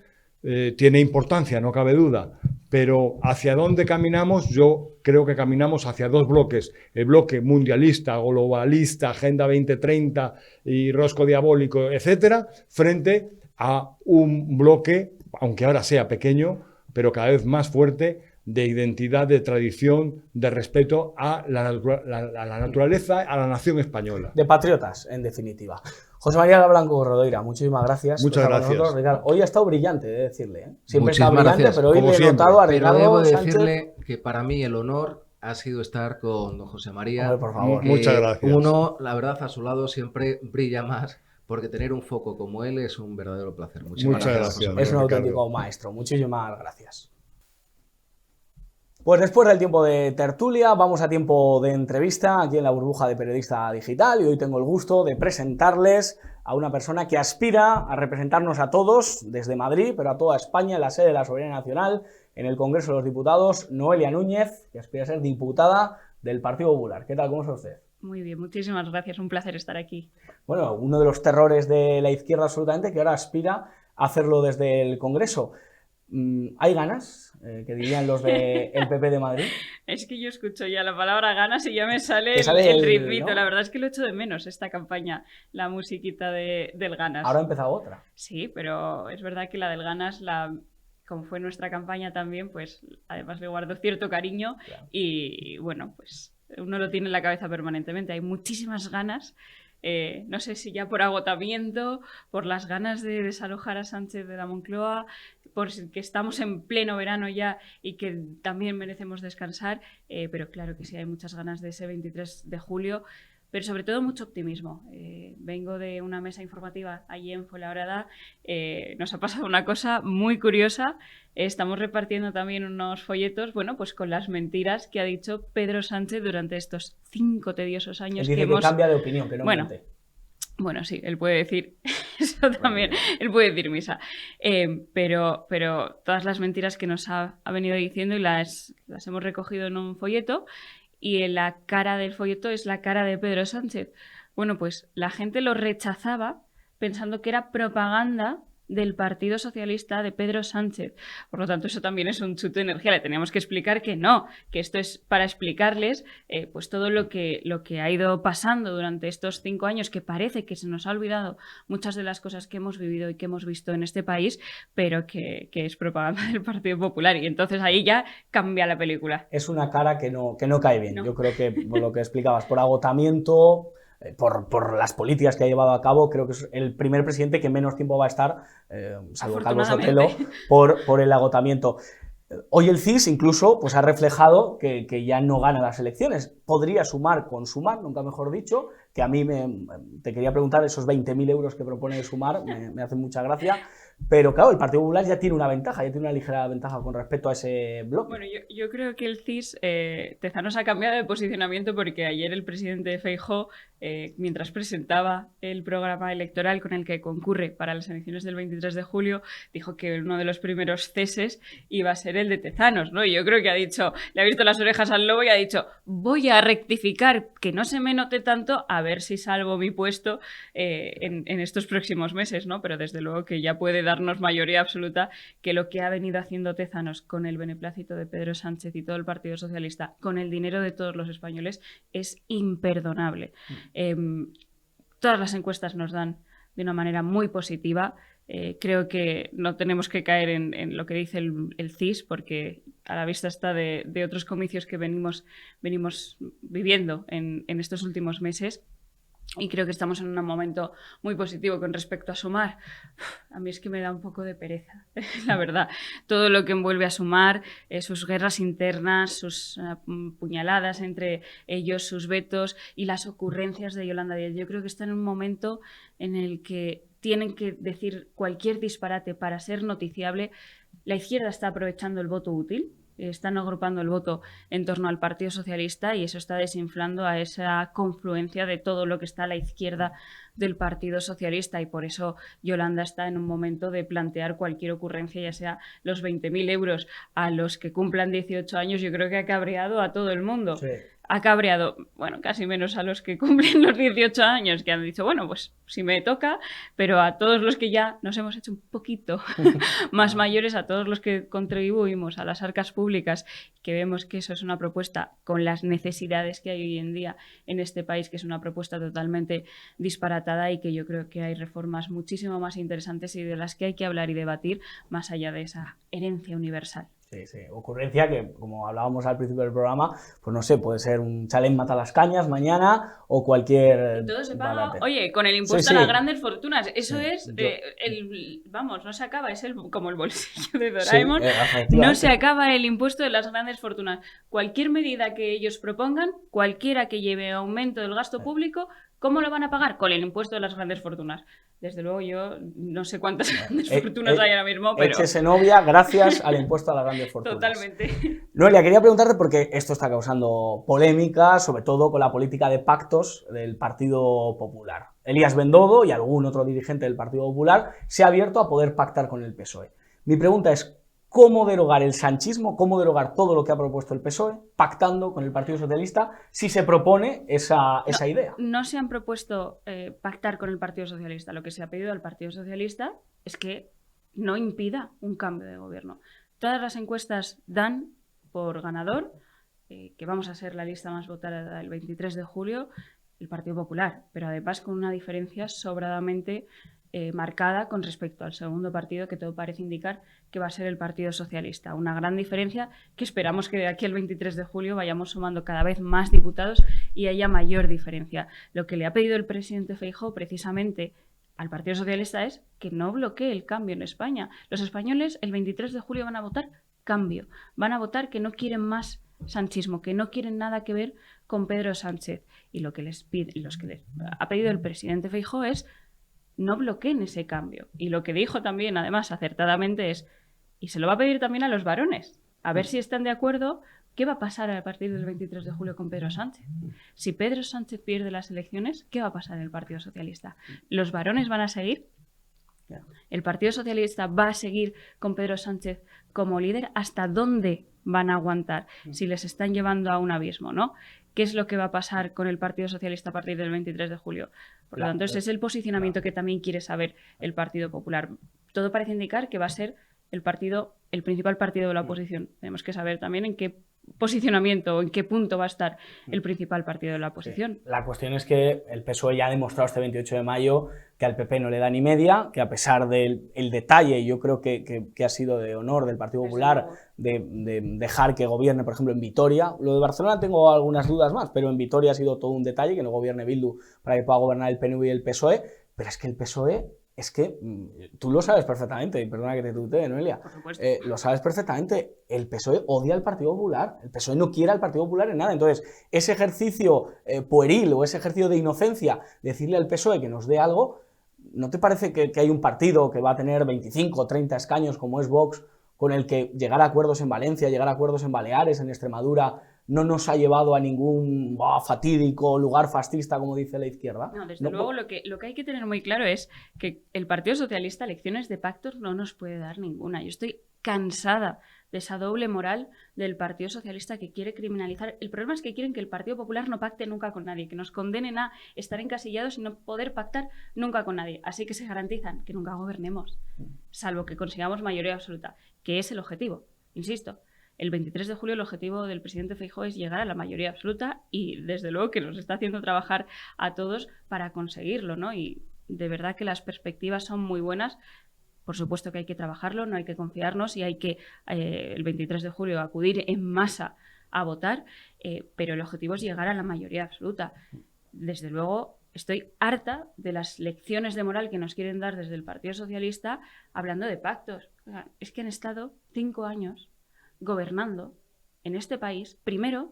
tiene importancia, no cabe duda, pero ¿hacia dónde caminamos? Yo creo que caminamos hacia dos bloques. El bloque mundialista, globalista, Agenda 2030 y rosco diabólico, etcétera, frente a un bloque, aunque ahora sea pequeño, pero cada vez más fuerte, de identidad, de tradición, de respeto a la naturaleza, a la nación española. De patriotas, en definitiva. José María Blanco Rodoira, muchísimas gracias. Muchas gracias. Hoy ha estado brillante, de decirle. Siempre Muchísimas está brillante, gracias. pero hoy Como le he siempre. notado a Pero Ricardo debo Sánchez. decirle que para mí el honor ha sido estar con don José María. Hombre, por favor. Muchas gracias. Uno, la verdad, a su lado siempre brilla más, porque tener un foco como él es un verdadero placer. Muchas gracias. José María. Es un Ricardo. auténtico maestro. Muchísimas gracias. Pues después del tiempo de tertulia, vamos a tiempo de entrevista aquí en la burbuja de Periodista Digital, y hoy tengo el gusto de presentarles a una persona que aspira a representarnos a todos desde Madrid, pero a toda España, en la sede de la Soberanía Nacional, en el Congreso de los Diputados, Noelia Núñez, que aspira a ser diputada del Partido Popular. ¿Qué tal? ¿Cómo está usted? Muy bien, muchísimas gracias, un placer estar aquí. Bueno, uno de los terrores de la izquierda absolutamente, que ahora aspira a hacerlo desde el Congreso. ¿Hay ganas? Que dirían los del PP de Madrid. Es que yo escucho ya la palabra ganas y ya me sale, Te sale el el, ritmito. ¿no? La verdad es que lo echo de menos esta campaña, la musiquita del ganas. Ahora ha empezado otra. Sí, pero es verdad que la del ganas, como fue nuestra campaña también, pues además le guardo cierto cariño. Claro. Y bueno, pues uno lo tiene en la cabeza permanentemente. Hay muchísimas ganas. No sé si ya por agotamiento, por las ganas de desalojar a Sánchez de la Moncloa, por que estamos en pleno verano ya y que también merecemos descansar, pero claro que sí, hay muchas ganas de ese 23 de julio, pero sobre todo mucho optimismo. Vengo de una mesa informativa allí en Fuenlabrada, nos ha pasado una cosa muy curiosa. Estamos repartiendo también unos folletos, bueno, pues con las mentiras que ha dicho Pedro Sánchez durante estos 5 tediosos años Él dice que cambia de opinión, que no miente. Bueno, sí, él puede decir eso también, él puede decir misa. Pero todas las mentiras que nos ha venido diciendo y las hemos recogido en un folleto, y en la cara del folleto es la cara de Pedro Sánchez. Bueno, pues la gente lo rechazaba pensando que era propaganda del Partido Socialista de Pedro Sánchez. Por lo tanto, eso también es un chute de energía. Le teníamos que explicar que no, que esto es para explicarles pues todo lo que ha ido pasando durante estos 5 años, que parece que se nos ha olvidado muchas de las cosas que hemos vivido y que hemos visto en este país, pero que es propaganda del Partido Popular. Y entonces ahí ya cambia la película. Es una cara que no cae bien. No. Yo creo que, por lo que explicabas, por agotamiento, por las políticas que ha llevado a cabo, creo que es el primer presidente que menos tiempo va a estar, salvo Calvo Sotelo, por el agotamiento. Hoy el CIS incluso pues, ha reflejado que ya no gana las elecciones. Podría sumar con Sumar, nunca mejor dicho, que a mí te quería preguntar, esos 20.000 euros que propone Sumar me hacen mucha gracia. Pero claro, el Partido Popular ya tiene una ventaja, ya tiene una ligera ventaja con respecto a ese bloque. Bueno, yo creo que el CIS, Tezanos ha cambiado de posicionamiento, porque ayer el presidente Feijóo, mientras presentaba el programa electoral con el que concurre para las elecciones del 23 de julio, dijo que uno de los primeros ceses iba a ser el de Tezanos, ¿no? Y yo creo que ha dicho, le ha visto las orejas al lobo y ha dicho, voy a rectificar, que no se me note tanto, a ver si salvo mi puesto en estos próximos meses, ¿no? Pero desde luego que ya puede darnos mayoría absoluta que lo que ha venido haciendo Tezanos con el beneplácito de Pedro Sánchez y todo el Partido Socialista, con el dinero de todos los españoles, es imperdonable. Todas las encuestas nos dan de una manera muy positiva. Creo que no tenemos que caer en lo que dice el CIS, porque a la vista está de otros comicios que venimos viviendo en estos últimos meses. Y creo que estamos en un momento muy positivo con respecto a Sumar. A mí es que me da un poco de pereza, la verdad. Todo lo que envuelve a Sumar, sus guerras internas, sus puñaladas entre ellos, sus vetos y las ocurrencias de Yolanda Díaz. Yo creo que está en un momento en el que tienen que decir cualquier disparate para ser noticiable. La izquierda está aprovechando el voto útil. Están agrupando el voto en torno al Partido Socialista y eso está desinflando a esa confluencia de todo lo que está a la izquierda del Partido Socialista, y por eso Yolanda está en un momento de plantear cualquier ocurrencia, ya sea los 20.000 euros a los que cumplan 18 años. Yo creo que ha cabreado a todo el mundo. Sí. ha cabreado, bueno, casi menos a los que cumplen los 18 años, que han dicho, bueno, pues si me toca, pero a todos los que ya nos hemos hecho un poquito más mayores, a todos los que contribuimos a las arcas públicas, que vemos que eso es una propuesta con las necesidades que hay hoy en día en este país, que es una propuesta totalmente disparatada y que yo creo que hay reformas muchísimo más interesantes y de las que hay que hablar y debatir más allá de esa herencia universal. Sí, sí. Ocurrencia que, como hablábamos al principio del programa, pues no sé, puede ser un challenge mata las cañas mañana o cualquier... Y todo se paga, disparate. oye, con el impuesto Sí, a sí. las grandes fortunas. Eso Sí, es, vamos, no se acaba, es como el bolsillo de Sí, Doraemon. efectivamente. No se acaba el impuesto de las grandes fortunas. Cualquier medida que ellos propongan, cualquiera que lleve aumento del gasto público, ¿cómo lo van a pagar? Con el impuesto de las grandes fortunas. Desde luego yo no sé cuántas grandes fortunas hay ahora mismo, pero... Échese novia gracias al impuesto a las grandes fortunas. Totalmente. Noelia, quería preguntarte porque esto está causando polémica, sobre todo con la política de pactos del Partido Popular. Elías Bendodo y algún otro dirigente del Partido Popular se ha abierto a poder pactar con el PSOE. Mi pregunta es, ¿cómo derogar el sanchismo, cómo derogar todo lo que ha propuesto el PSOE, pactando con el Partido Socialista, si se propone esa idea? No se han propuesto pactar con el Partido Socialista. Lo que se ha pedido al Partido Socialista es que no impida un cambio de gobierno. Todas las encuestas dan por ganador, que vamos a ser la lista más votada el 23 de julio, el Partido Popular, pero además con una diferencia sobradamente marcada con respecto al segundo partido, que todo parece indicar que va a ser el Partido Socialista. Una gran diferencia que esperamos que de aquí al 23 de julio vayamos sumando cada vez más diputados y haya mayor diferencia. Lo que le ha pedido el presidente Feijóo precisamente al Partido Socialista es que no bloquee el cambio en España. Los españoles el 23 de julio van a votar cambio, van a votar que no quieren más sanchismo, que no quieren nada que ver con Pedro Sánchez. Y lo que les ha pedido el presidente Feijóo es no bloqueen ese cambio. Y lo que dijo también, además, acertadamente es, y se lo va a pedir también a los varones, a ver si están de acuerdo, ¿qué va a pasar a partir del 23 de julio con Pedro Sánchez? Si Pedro Sánchez pierde las elecciones, ¿qué va a pasar en el Partido Socialista? ¿Los varones van a seguir? ¿El Partido Socialista va a seguir con Pedro Sánchez como líder? ¿Hasta dónde van a aguantar? Si les están llevando a un abismo, ¿no? ¿Qué es lo que va a pasar con el Partido Socialista a partir del 23 de julio? Por lo tanto, ese es el posicionamiento que también quiere saber el Partido Popular. Todo parece indicar que va a ser el principal partido de la oposición. Tenemos que saber también en qué posicionamiento o en qué punto va a estar el principal partido de la oposición. Sí. La cuestión es que el PSOE ya ha demostrado este 28 de mayo que al PP no le da ni media, que a pesar del detalle, yo creo que ha sido de honor del Partido Popular de dejar que gobierne, por ejemplo, en Vitoria. Lo de Barcelona tengo algunas dudas más, pero en Vitoria ha sido todo un detalle, que no gobierne Bildu para que pueda gobernar el PNV y el PSOE, pero es que el PSOE... Es que tú lo sabes perfectamente, y perdona que te tutee, Noelia, Por supuesto. lo sabes perfectamente, el PSOE odia al Partido Popular, el PSOE no quiere al Partido Popular en nada, entonces ese ejercicio pueril o ese ejercicio de inocencia, decirle al PSOE que nos dé algo, ¿no te parece que hay un partido que va a tener 25 o 30 escaños como es Vox, con el que llegar a acuerdos en Valencia, llegar a acuerdos en Baleares, en Extremadura, no nos ha llevado a ningún fatídico lugar fascista, como dice la izquierda? No, desde luego lo que hay que tener muy claro es que el Partido Socialista lecciones de pactos no nos puede dar ninguna. Yo estoy cansada de esa doble moral del Partido Socialista que quiere criminalizar. El problema es que quieren que el Partido Popular no pacte nunca con nadie, que nos condenen a estar encasillados y no poder pactar nunca con nadie. Así que se garantizan que nunca gobernemos, salvo que consigamos mayoría absoluta, que es el objetivo, insisto. El 23 de julio el objetivo del presidente Feijóo es llegar a la mayoría absoluta y desde luego que nos está haciendo trabajar a todos para conseguirlo, ¿no? Y de verdad que las perspectivas son muy buenas. Por supuesto que hay que trabajarlo, no hay que confiarnos y hay que el 23 de julio acudir en masa a votar, pero el objetivo es llegar a la mayoría absoluta. Desde luego estoy harta de las lecciones de moral que nos quieren dar desde el Partido Socialista hablando de pactos. O sea, es que han estado 5 años gobernando en este país, primero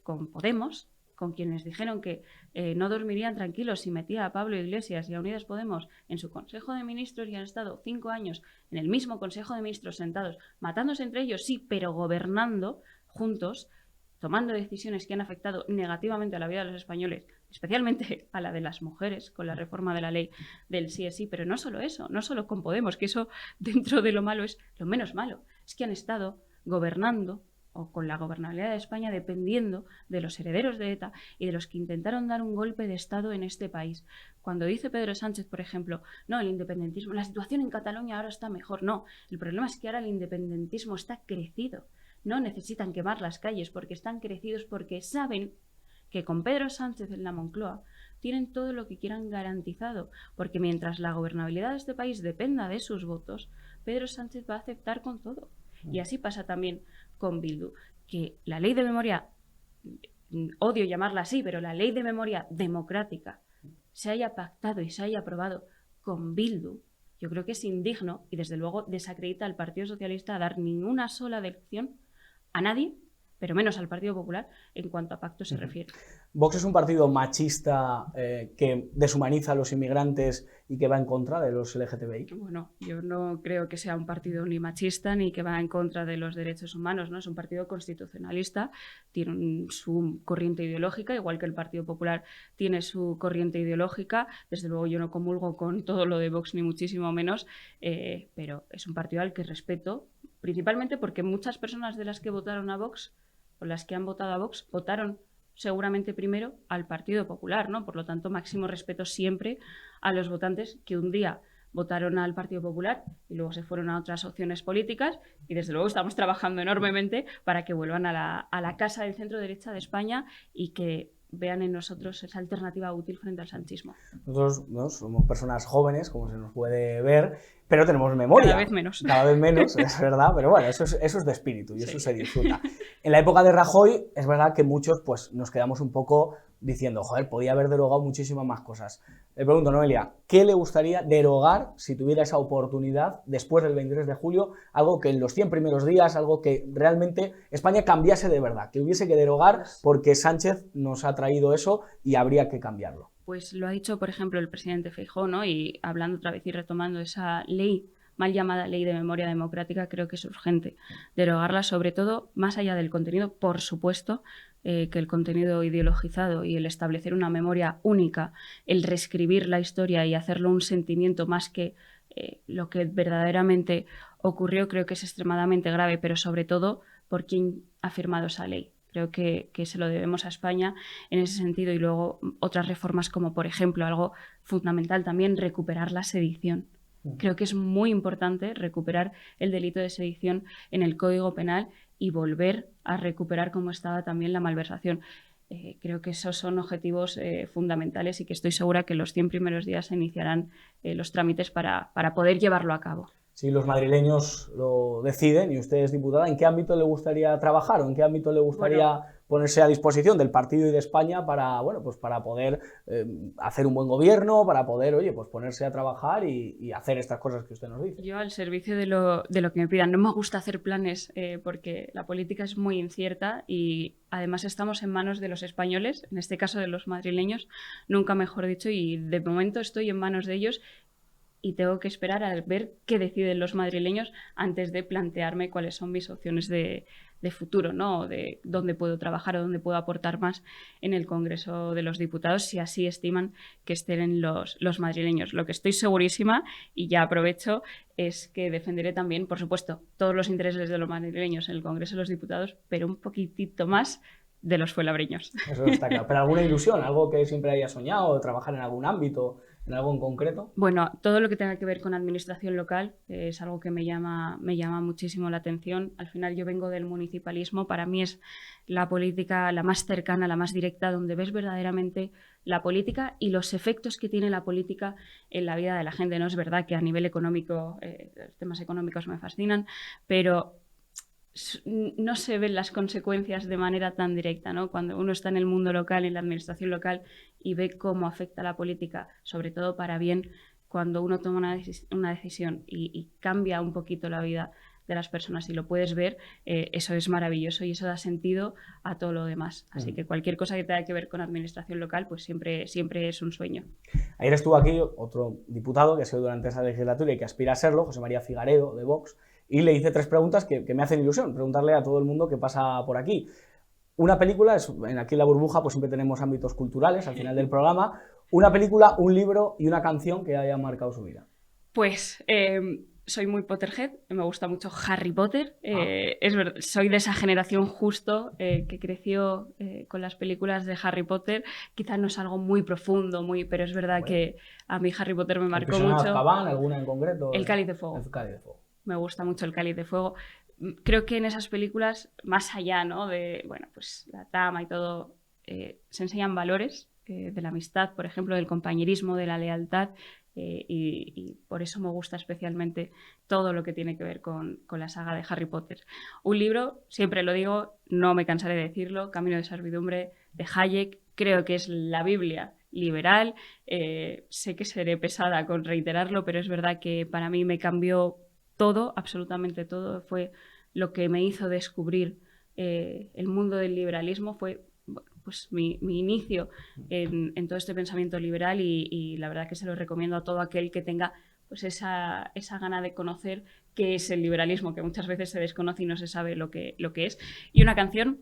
con Podemos, con quienes dijeron que no dormirían tranquilos si metía a Pablo Iglesias y a Unidas Podemos en su Consejo de Ministros, y han estado 5 años en el mismo Consejo de Ministros sentados, matándose entre ellos, sí, pero gobernando juntos, tomando decisiones que han afectado negativamente a la vida de los españoles, especialmente a la de las mujeres, con la reforma de la ley del sí es sí, pero no solo eso, no solo con Podemos, que eso dentro de lo malo es lo menos malo, es que han estado gobernando o con la gobernabilidad de España dependiendo de los herederos de ETA y de los que intentaron dar un golpe de Estado en este país. Cuando dice Pedro Sánchez, por ejemplo, no, el independentismo, la situación en Cataluña ahora está mejor, no, el problema es que ahora el independentismo está crecido, no necesitan quemar las calles porque están crecidos, porque saben que con Pedro Sánchez en la Moncloa tienen todo lo que quieran garantizado, porque mientras la gobernabilidad de este país dependa de sus votos, Pedro Sánchez va a aceptar con todo. Y así pasa también con Bildu, que la ley de memoria, odio llamarla así, pero la ley de memoria democrática se haya pactado y se haya aprobado con Bildu, yo creo que es indigno y desde luego desacredita al Partido Socialista a dar ninguna sola lección a nadie, pero menos al Partido Popular en cuanto a pacto se refiere. Vox es un partido machista que deshumaniza a los inmigrantes y que va en contra de los LGTBI. Bueno, yo no creo que sea un partido ni machista ni que va en contra de los derechos humanos, ¿no? Es un partido constitucionalista, tiene su corriente ideológica, igual que el Partido Popular tiene su corriente ideológica. Desde luego yo no comulgo con todo lo de Vox ni muchísimo menos, pero es un partido al que respeto, principalmente porque muchas personas de las que votaron a Vox o las que han votado a Vox votaron seguramente primero al Partido Popular, ¿no? Por lo tanto, máximo respeto siempre a los votantes que un día votaron al Partido Popular y luego se fueron a otras opciones políticas, y desde luego estamos trabajando enormemente para que vuelvan a la casa del centro derecha de España y que vean en nosotros esa alternativa útil frente al sanchismo. Nosotros, ¿no?, somos personas jóvenes, como se nos puede ver, pero tenemos memoria. Cada vez menos. Cada vez menos, es verdad, pero bueno, eso es de espíritu y eso se disfruta. En la época de Rajoy, es verdad que muchos pues, nos quedamos un poco diciendo, joder, podía haber derogado muchísimas más cosas. Le pregunto, Noelia, ¿qué le gustaría derogar si tuviera esa oportunidad después del 23 de julio? Algo que en los 100 primeros días, algo que realmente España cambiase de verdad, que hubiese que derogar porque Sánchez nos ha traído eso y habría que cambiarlo. Pues lo ha dicho, por ejemplo, el presidente Feijóo, ¿no? Y hablando otra vez y retomando esa ley, mal llamada Ley de Memoria Democrática, creo que es urgente derogarla, sobre todo, más allá del contenido, por supuesto, que el contenido ideologizado y el establecer una memoria única, el reescribir la historia y hacerlo un sentimiento más que lo que verdaderamente ocurrió, creo que es extremadamente grave, pero sobre todo por quien ha firmado esa ley. Creo que se lo debemos a España en ese sentido, y luego otras reformas como, por ejemplo, algo fundamental también, recuperar la sedición. Creo que es muy importante recuperar el delito de sedición en el Código Penal y volver a recuperar como estaba también la malversación. Creo que esos son objetivos fundamentales y que estoy segura que los 100 primeros días se iniciarán los trámites para poder llevarlo a cabo. Si los madrileños lo deciden y usted es diputada, ¿en qué ámbito le gustaría trabajar o en qué ámbito le gustaría ponerse a disposición del partido y de España para, bueno, pues para poder hacer un buen gobierno, para poder, oye, pues ponerse a trabajar y hacer estas cosas que usted nos dice? Yo al servicio de lo que me pidan. No me gusta hacer planes porque la política es muy incierta y además estamos en manos de los españoles, en este caso de los madrileños, nunca mejor dicho, y de momento estoy en manos de ellos. Y tengo que esperar a ver qué deciden los madrileños antes de plantearme cuáles son mis opciones de futuro, ¿no? De dónde puedo trabajar o dónde puedo aportar más en el Congreso de los Diputados, si así estiman que estén los madrileños. Lo que estoy segurísima, y ya aprovecho, es que defenderé también, por supuesto, todos los intereses de los madrileños en el Congreso de los Diputados, pero un poquitito más de los fuenlabreños. Eso está claro. ¿Pero alguna ilusión, algo que siempre haya soñado, trabajar en algún ámbito, en algo en concreto? Bueno, todo lo que tenga que ver con administración local es algo que me llama muchísimo la atención. Al final yo vengo del municipalismo, para mí es la política la más cercana, la más directa, donde ves verdaderamente la política y los efectos que tiene la política en la vida de la gente. No es verdad que a nivel económico, los temas económicos me fascinan, pero no se ven las consecuencias de manera tan directa, ¿no? Cuando uno está en el mundo local, en la administración local, y ve cómo afecta la política, sobre todo para bien, cuando uno toma una decisión y cambia un poquito la vida de las personas y lo puedes ver, eso es maravilloso y eso da sentido a todo lo demás. Así que cualquier cosa que tenga que ver con administración local, pues siempre es un sueño. Ayer estuvo aquí otro diputado que ha sido durante esa legislatura y que aspira a serlo, José María Figaredo, de Vox, y le hice 3 preguntas que me hacen ilusión preguntarle a todo el mundo que pasa por aquí. Una película, aquí en La Burbuja pues siempre tenemos ámbitos culturales al final del programa. Una película, un libro y una canción que haya marcado su vida. Pues soy muy Potterhead, me gusta mucho Harry Potter. Es verdad, soy de esa generación justo que creció con las películas de Harry Potter. Quizás no es algo muy profundo, pero es verdad que a mí Harry Potter me marcó mucho. Azkaban, ¿alguna en concreto? El Cáliz de Fuego. El Cáliz de Fuego. Me gusta mucho el Cáliz de Fuego. Creo que en esas películas, más allá, ¿no?, de, bueno, pues la trama y todo, se enseñan valores de la amistad, por ejemplo, del compañerismo, de la lealtad, y por eso me gusta especialmente todo lo que tiene que ver con la saga de Harry Potter. Un libro, siempre lo digo, no me cansaré de decirlo, Camino de servidumbre, de Hayek, creo que es la Biblia liberal. Sé que seré pesada con reiterarlo, pero es verdad que para mí me cambió todo, absolutamente todo. Fue lo que me hizo descubrir el mundo del liberalismo, fue pues mi inicio en todo este pensamiento liberal, y la verdad que se lo recomiendo a todo aquel que tenga pues esa gana de conocer qué es el liberalismo, que muchas veces se desconoce y no se sabe lo que es. Y una canción,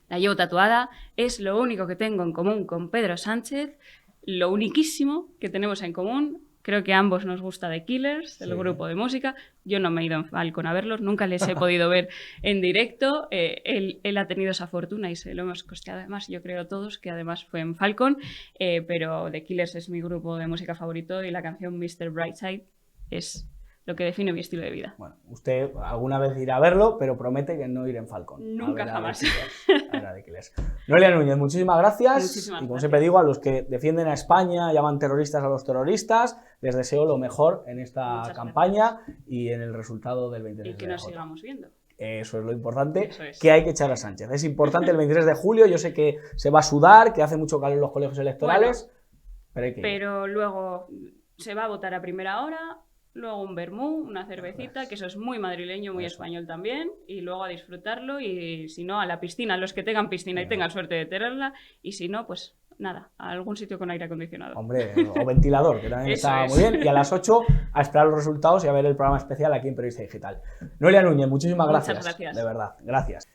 la llevo tatuada, es lo único que tengo en común con Pedro Sánchez, lo uniquísimo que tenemos en común. Creo que a ambos nos gusta The Killers, el grupo de música. Yo no me he ido en Falcon a verlos, nunca les he podido ver en directo. Él ha tenido esa fortuna y se lo hemos costeado además, yo creo todos, que además fue en Falcon. Pero The Killers es mi grupo de música favorito, y la canción Mr. Brightside es lo que define mi estilo de vida. Bueno, usted alguna vez irá a verlo, pero promete que no ir en Falcon. Nunca, jamás. Noelia Núñez, muchísimas gracias. Muchísimas y como gracias. siempre digo, a los que defienden a España, llaman terroristas a los terroristas, les deseo lo mejor en esta Muchas campaña y en el resultado del 23 Y que de nos julio. sigamos viendo. Eso es lo importante, Eso es. que hay que echar a Sánchez. Es importante el 23 de julio, yo sé que se va a sudar, que hace mucho calor en los colegios electorales, pero hay que ir. Pero luego se va a votar a primera hora, luego un vermú, una cervecita, que eso es muy madrileño, muy español también, y luego a disfrutarlo, y si no, a la piscina, los que tengan piscina y tengan suerte de tenerla, y si no, pues nada, a algún sitio con aire acondicionado. Hombre, o ventilador, que también Eso está es. muy bien. Y a las 8 a esperar los resultados y a ver el programa especial aquí en Periodista Digital. Noelia Núñez, muchísimas Muchas gracias. gracias. De verdad, gracias.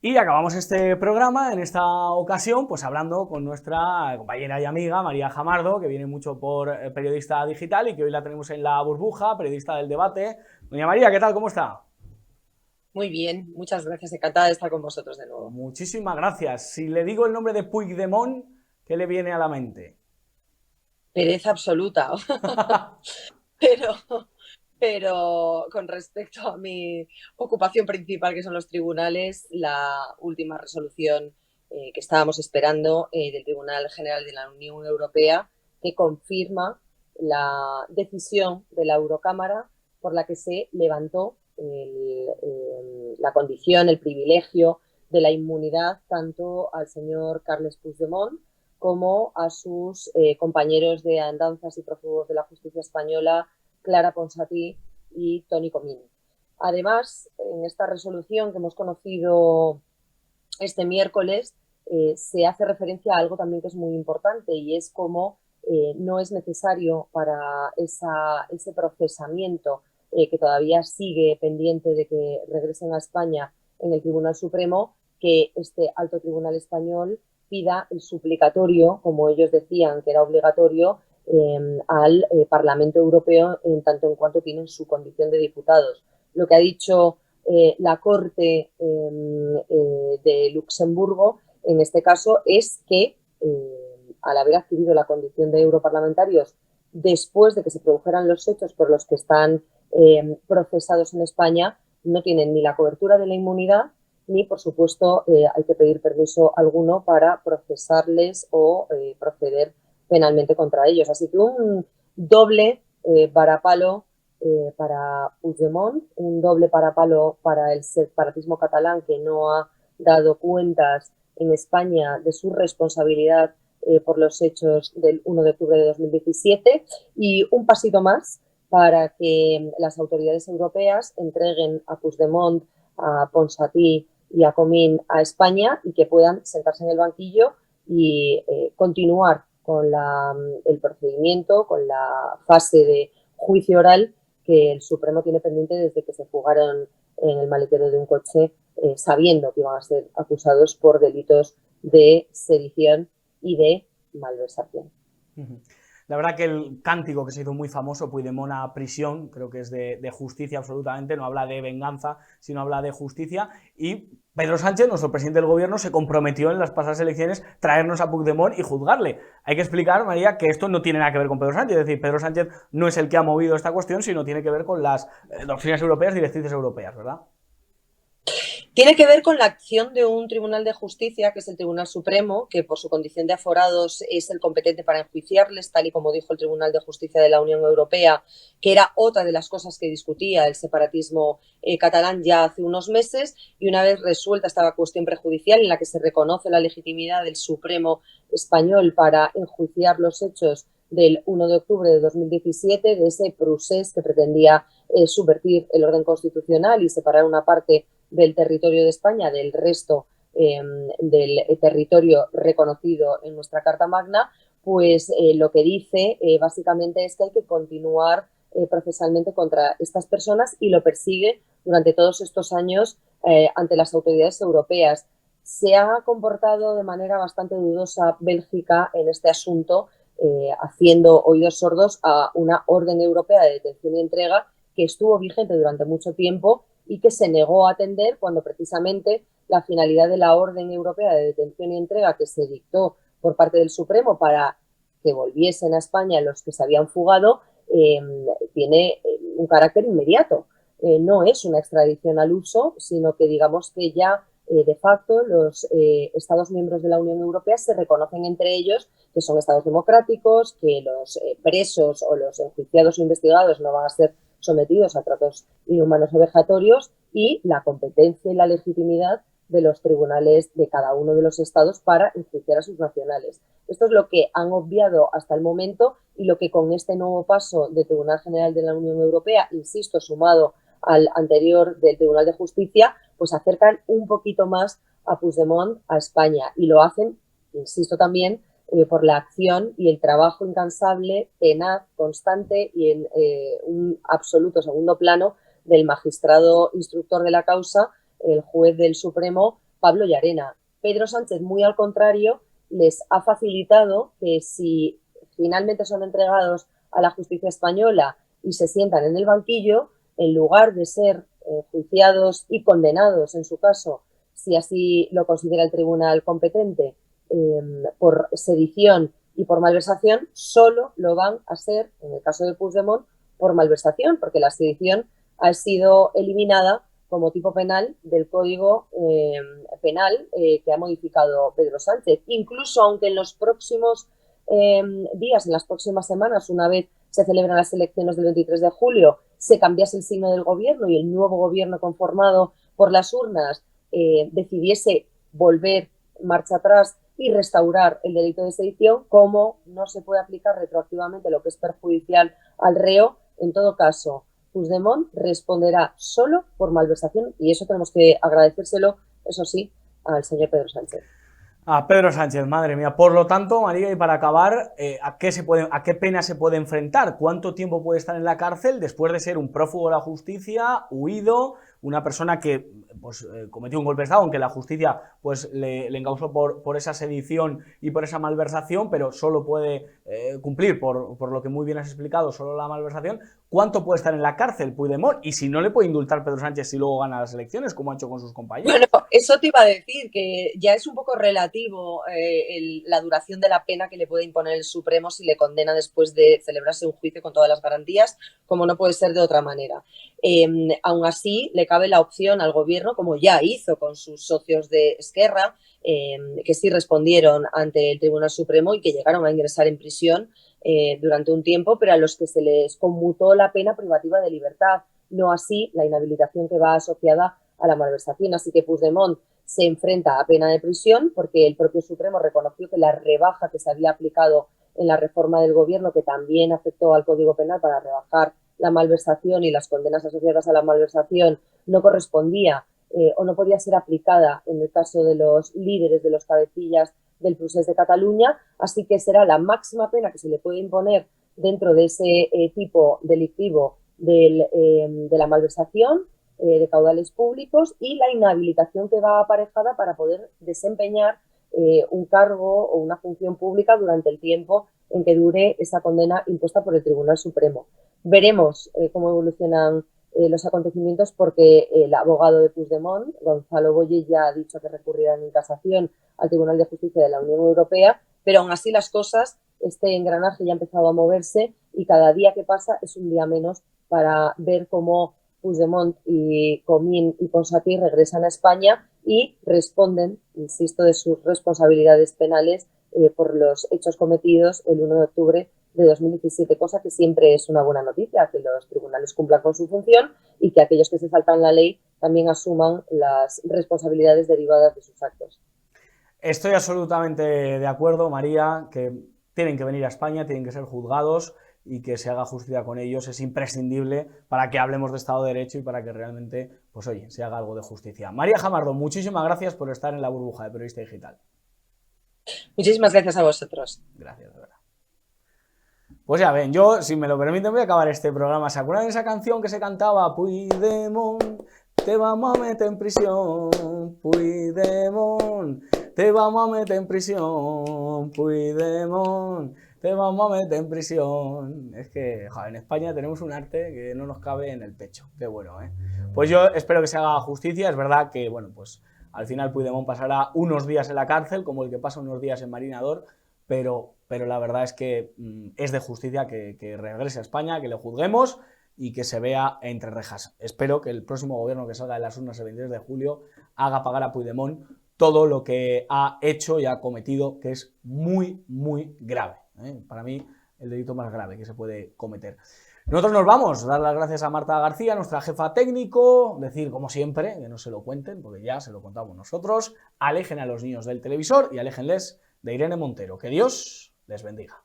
Y acabamos este programa en esta ocasión pues hablando con nuestra compañera y amiga María Jamardo, que viene mucho por Periodista Digital y que hoy la tenemos en La Burbuja, periodista del debate. Doña María, ¿qué tal? ¿Cómo está? Muy bien, muchas gracias, encantada de estar con vosotros de nuevo. Muchísimas gracias. Si le digo el nombre de Puigdemont, ¿qué le viene a la mente? Pereza absoluta, pero con respecto a mi ocupación principal, que son los tribunales, la última resolución que estábamos esperando del Tribunal General de la Unión Europea, que confirma la decisión de la Eurocámara por la que se levantó la condición, el privilegio de la inmunidad tanto al señor Carles Puigdemont como a sus compañeros de andanzas y prófugos de la justicia española, Clara Ponsatí y Toni Comín. Además, en esta resolución que hemos conocido este miércoles, se hace referencia a algo también que es muy importante, y es cómo no es necesario para ese procesamiento que todavía sigue pendiente de que regresen a España en el Tribunal Supremo, que este alto tribunal español pida el suplicatorio, como ellos decían que era obligatorio, al Parlamento Europeo en tanto en cuanto tienen su condición de diputados. Lo que ha dicho la Corte de Luxemburgo en este caso es que al haber adquirido la condición de europarlamentarios después de que se produjeran los hechos por los que están procesados en España, no tienen ni la cobertura de la inmunidad ni, por supuesto, hay que pedir permiso alguno para procesarles o proceder penalmente contra ellos. Así que un doble varapalo para Puigdemont, un doble varapalo para el separatismo catalán, que no ha dado cuentas en España de su responsabilidad por los hechos del 1 de octubre de 2017, y un pasito más para que las autoridades europeas entreguen a Puigdemont, a Ponsatí y a Comín a España, y que puedan sentarse en el banquillo y continuar con el procedimiento, con la fase de juicio oral que el Supremo tiene pendiente desde que se fugaron en el maletero de un coche sabiendo que iban a ser acusados por delitos de sedición y de malversación. La verdad que el cántico que se hizo muy famoso, Puigdemont a prisión, creo que es de justicia absolutamente, no habla de venganza, sino habla de justicia. Y Pedro Sánchez, nuestro presidente del gobierno, se comprometió en las pasadas elecciones traernos a Puigdemont y juzgarle. Hay que explicar, María, que esto no tiene nada que ver con Pedro Sánchez, es decir, Pedro Sánchez no es el que ha movido esta cuestión, sino tiene que ver con las doctrinas europeas, directrices europeas, ¿verdad? Tiene que ver con la acción de un tribunal de justicia, que es el Tribunal Supremo, que por su condición de aforados es el competente para enjuiciarles, tal y como dijo el Tribunal de Justicia de la Unión Europea, que era otra de las cosas que discutía el separatismo catalán ya hace unos meses, y una vez resuelta esta cuestión prejudicial en la que se reconoce la legitimidad del Supremo español para enjuiciar los hechos del 1 de octubre de 2017, de ese procés que pretendía subvertir el orden constitucional y separar una parte del territorio de España del resto del territorio reconocido en nuestra Carta Magna, pues lo que dice básicamente es que hay que continuar procesalmente contra estas personas y lo persigue durante todos estos años ante las autoridades europeas. Se ha comportado de manera bastante dudosa Bélgica en este asunto, haciendo oídos sordos a una orden europea de detención y entrega que estuvo vigente durante mucho tiempo y que se negó a atender cuando precisamente la finalidad de la orden europea de detención y entrega que se dictó por parte del Supremo para que volviesen a España los que se habían fugado tiene un carácter inmediato. No es una extradición al uso, sino que digamos que ya de facto los Estados miembros de la Unión Europea se reconocen entre ellos que son Estados democráticos, que los presos o los enjuiciados o investigados no van a ser sometidos a tratos inhumanos o vejatorios, y la competencia y la legitimidad de los tribunales de cada uno de los estados para enjuiciar a sus nacionales. Esto es lo que han obviado hasta el momento y lo que con este nuevo paso del Tribunal General de la Unión Europea, insisto, sumado al anterior del Tribunal de Justicia, pues acercan un poquito más a Puigdemont a España, y lo hacen, insisto también, por la acción y el trabajo incansable, tenaz, constante y en un absoluto segundo plano del magistrado instructor de la causa, el juez del Supremo, Pablo Llarena. Pedro Sánchez, muy al contrario, les ha facilitado que si finalmente son entregados a la justicia española y se sientan en el banquillo, en lugar de ser juiciados y condenados, en su caso, si así lo considera el tribunal competente, por sedición y por malversación, solo lo van a ser, en el caso de Puigdemont, por malversación, porque la sedición ha sido eliminada como tipo penal del Código Penal que ha modificado Pedro Sánchez. Incluso aunque en los próximos días, en las próximas semanas, una vez se celebran las elecciones del 23 de julio, se cambiase el signo del gobierno y el nuevo gobierno conformado por las urnas decidiese volver marcha atrás y restaurar el delito de sedición, como no se puede aplicar retroactivamente lo que es perjudicial al reo, en todo caso, Puigdemont responderá solo por malversación, y eso tenemos que agradecérselo, eso sí, al señor Pedro Sánchez. A Pedro Sánchez, madre mía. Por lo tanto, María, y para acabar, ¿a qué pena se puede enfrentar? ¿Cuánto tiempo puede estar en la cárcel después de ser un prófugo de la justicia, huido, una persona que pues, cometió un golpe de Estado, aunque la justicia pues, le encausó por esa sedición y por esa malversación, pero solo puede cumplir, por lo que muy bien has explicado, solo la malversación? ¿Cuánto puede estar en la cárcel Puigdemont? Y si no le puede indultar Pedro Sánchez si luego gana las elecciones, como ha hecho con sus compañeros. Bueno, eso te iba a decir, que ya es un poco relativo la duración de la pena que le puede imponer el Supremo si le condena después de celebrarse un juicio con todas las garantías, como no puede ser de otra manera. Aún así, le cabe la opción al gobierno, como ya hizo con sus socios de Esquerra, que sí respondieron ante el Tribunal Supremo y que llegaron a ingresar en prisión durante un tiempo, pero a los que se les conmutó la pena privativa de libertad, no así la inhabilitación que va asociada a la malversación. Así que Puigdemont se enfrenta a pena de prisión porque el propio Supremo reconoció que la rebaja que se había aplicado en la reforma del gobierno, que también afectó al Código Penal para rebajar la malversación y las condenas asociadas a la malversación, no correspondía o no podía ser aplicada en el caso de los líderes, de los cabecillas del procés de Cataluña, así que será la máxima pena que se le puede imponer dentro de ese tipo delictivo de la malversación de caudales públicos, y la inhabilitación que va aparejada para poder desempeñar un cargo o una función pública durante el tiempo en que dure esa condena impuesta por el Tribunal Supremo. Veremos cómo evolucionan los acontecimientos, porque el abogado de Puigdemont, Gonzalo Boye, ya ha dicho que recurrirán en casación al Tribunal de Justicia de la Unión Europea, pero aún así las cosas, este engranaje ya ha empezado a moverse y cada día que pasa es un día menos para ver cómo Puigdemont y Comín y Ponsatí regresan a España y responden, insisto, de sus responsabilidades penales por los hechos cometidos el 1 de octubre de 2017, cosa que siempre es una buena noticia, que los tribunales cumplan con su función y que aquellos que se saltan la ley también asuman las responsabilidades derivadas de sus actos. Estoy absolutamente de acuerdo, María, que tienen que venir a España, tienen que ser juzgados y que se haga justicia con ellos. Es imprescindible para que hablemos de Estado de Derecho y para que realmente, pues oye, se haga algo de justicia. María Jamardo, muchísimas gracias por estar en la burbuja de Periodista Digital. Muchísimas gracias a vosotros. Gracias, de verdad. Pues ya ven, yo, si me lo permiten, voy a acabar este programa. ¿Se acuerdan de esa canción que se cantaba? Puigdemont, te vamos a meter en prisión. Puigdemont, te vamos a meter en prisión. Puigdemont, te vamos a meter en prisión. Es que, joder, en España tenemos un arte que no nos cabe en el pecho. Qué bueno, ¿eh? Pues yo espero que se haga justicia. Es verdad que, bueno, pues al final Puigdemont pasará unos días en la cárcel, como el que pasa unos días en Marinador, pero la verdad es que es de justicia que regrese a España, que le juzguemos y que se vea entre rejas. Espero que el próximo gobierno que salga de las urnas el 23 de julio haga pagar a Puigdemont todo lo que ha hecho y ha cometido, que es muy, muy grave, ¿eh? Para mí, el delito más grave que se puede cometer. Nosotros nos vamos, dar las gracias a Marta García, nuestra jefa técnico, decir, como siempre, que no se lo cuenten, porque ya se lo contamos nosotros, alejen a los niños del televisor y aléjenles de Irene Montero. Que Dios les bendiga.